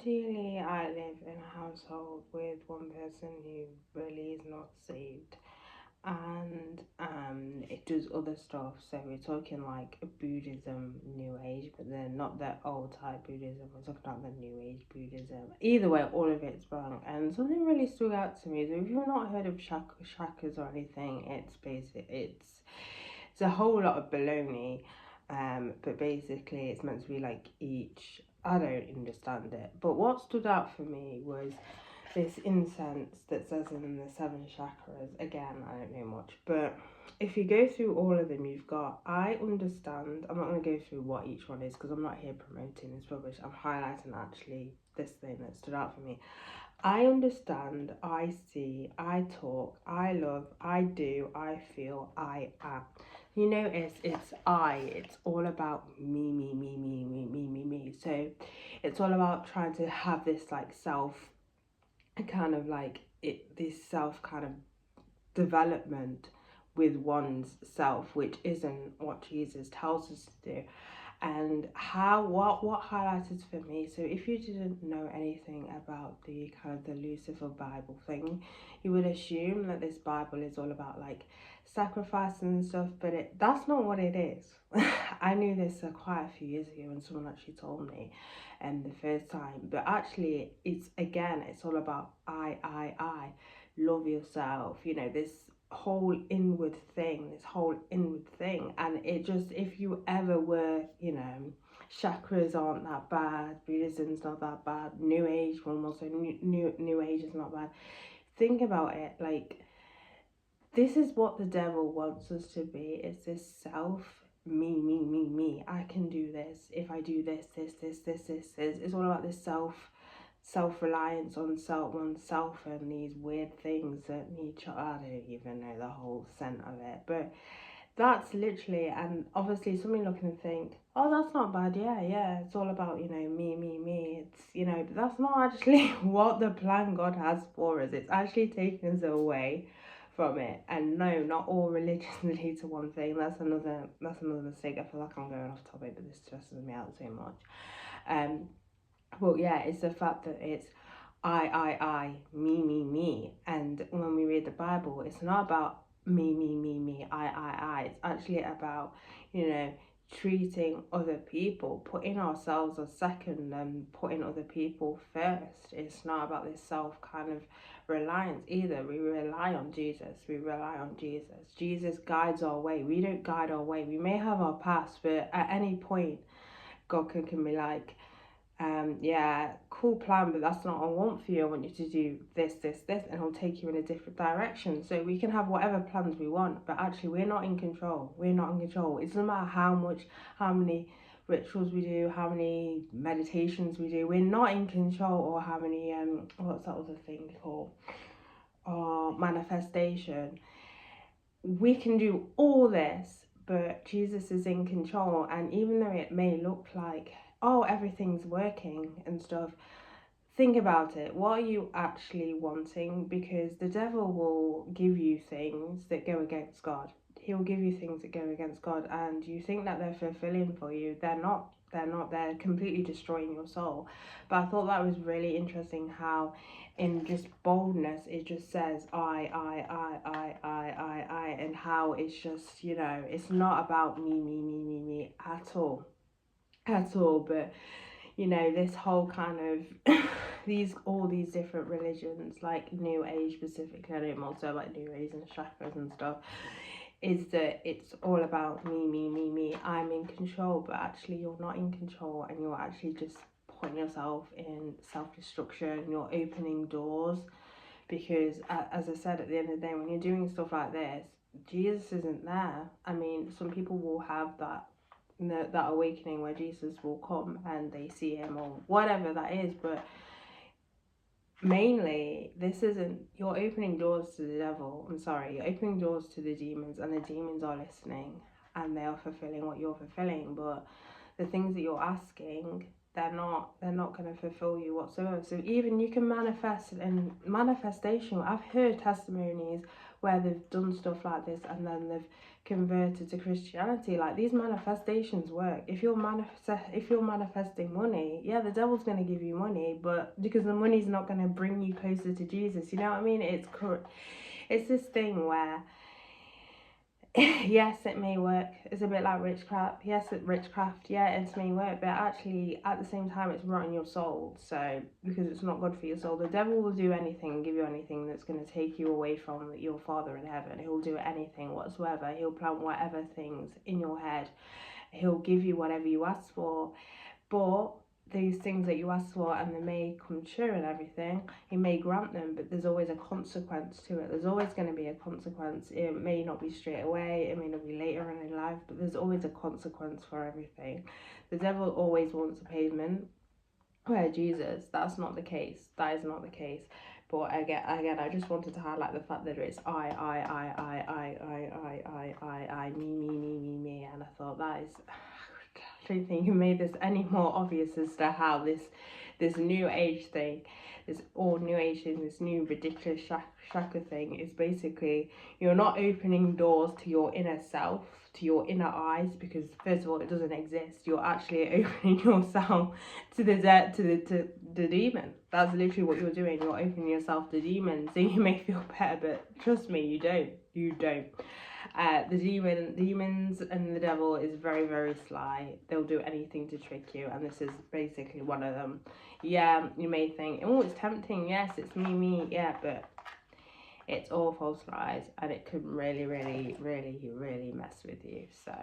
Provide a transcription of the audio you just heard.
ideally, I live in a household with one person who really is not saved, and it does other stuff. So we're talking like Buddhism, New Age, but then not the old type Buddhism. We're talking about the New Age Buddhism. Either way, all of it's wrong. And something really stood out to me. So if you've not heard of chakras or anything, it's basic. It's a whole lot of baloney. But basically, it's meant to be like each. I don't understand it. But what stood out for me was this incense that says in the seven chakras. Again, I don't know much, but if you go through all of them, you've got, I understand, I'm not going to go through what each one is because I'm not here promoting this rubbish. I'm highlighting actually this thing that stood out for me. I understand, I see, I talk, I love, I do, I feel, I am. You notice it's it's all about me. So it's all about trying to have this like self kind of like this self kind of development with one's self, which isn't what Jesus tells us to do. And how what highlighted for me, so if you didn't know anything about the kind of the Lucifer Bible thing, you would assume that this Bible is all about like sacrifice and stuff, but that's not what it is. I knew this quite a few years ago when someone actually told me the first time, but actually it's all about I love yourself, you know, this whole inward thing. And it just, if you ever were, you know, chakras aren't that bad, Buddhism's not that bad, New Age, one will say new Age is not bad. Think about it, like, this is what the devil wants us to be. It's this self, me. I can do this if I do this. It's all about this self-reliance on oneself and these weird things that I don't even know the whole scent of it, but that's literally. And obviously somebody looking and think, oh, that's not bad. Yeah, it's all about, you know, me. It's, you know, but that's not actually what the plan God has for us. It's actually taking us away from it. And no, not all religions lead to one thing. That's another mistake. I feel like I'm going off topic, but this stresses me out so much. Well, yeah, it's the fact that it's me. And when we read the Bible, it's not about me, I. It's actually about, you know, treating other people, putting ourselves as second and putting other people first. It's not about this self kind of reliance either. We rely on Jesus. Jesus guides our way. We don't guide our way. We may have our past, but at any point, God can be like, yeah, cool plan, but that's not what I want for you. I want you to do this, and he'll take you in a different direction. So we can have whatever plans we want, but actually we're not in control. It doesn't matter how many rituals we do, how many meditations we do. We're not in control, or how many what's that other thing called? Manifestation. We can do all this, but Jesus is in control. And even though it may look like, oh, everything's working and stuff, think about it. What are you actually wanting? Because the devil will give you things that go against God. He'll give you things that go against God, and you think that they're fulfilling for you. They're not. They're completely destroying your soul. But I thought that was really interesting how in just boldness it just says I, and how it's just, you know, it's not about me at all. But you know, this whole kind of all these different religions, like New Age specifically, I know also like New Age and chakras and stuff, is that it's all about me. I'm in control, but actually you're not in control, and you're actually just putting yourself in self-destruction. You're opening doors, because as I said, at the end of the day, when you're doing stuff like this, Jesus isn't there. I mean, some people will have that awakening where Jesus will come and they see him or whatever that is, but mainly this isn't, you're opening doors to the devil. I'm sorry, you're opening doors to the demons, and the demons are listening and they are fulfilling what you're fulfilling. But the things that you're asking, they're not going to fulfill you whatsoever. So even you can manifest, and manifestation, I've heard testimonies where they've done stuff like this and then they've converted to Christianity. Like, these manifestations work. If you're manifesting money, yeah, the devil's going to give you money, but because the money's not going to bring you closer to Jesus. You know what I mean? It's this thing where yes, it may work. It's a bit like witchcraft. Yes, witchcraft. Yeah, it may work, but actually, at the same time, it's rotting your soul. So, because it's not good for your soul, the devil will do anything and give you anything that's going to take you away from your Father in heaven. He'll do anything whatsoever. He'll plant whatever things in your head. He'll give you whatever you ask for. But these things that you ask for and they may come true and everything, he may grant them, but there's always a consequence to it. There's always going to be a consequence. It may not be straight away, it may not be later in life, but there's always a consequence for everything. The devil always wants a payment, where Jesus, that's not the case. That is not the case. But again, I just wanted to highlight the fact that it's I, me, and I thought that is, I don't think you made this any more obvious as to how this new age thing, this new ridiculous shaka thing is basically, you're not opening doors to your inner self, to your inner eyes, because first of all, it doesn't exist. You're actually opening yourself to the demon. That's literally what you're doing. You're opening yourself to demons. So you may feel better, but trust me, you don't. The demons and the devil is very, very sly. They'll do anything to trick you, and this is basically one of them. Yeah, you may think, oh, it's tempting. Yes, it's me. Yeah, but it's all false lies, and it could really, really, really, really mess with you. So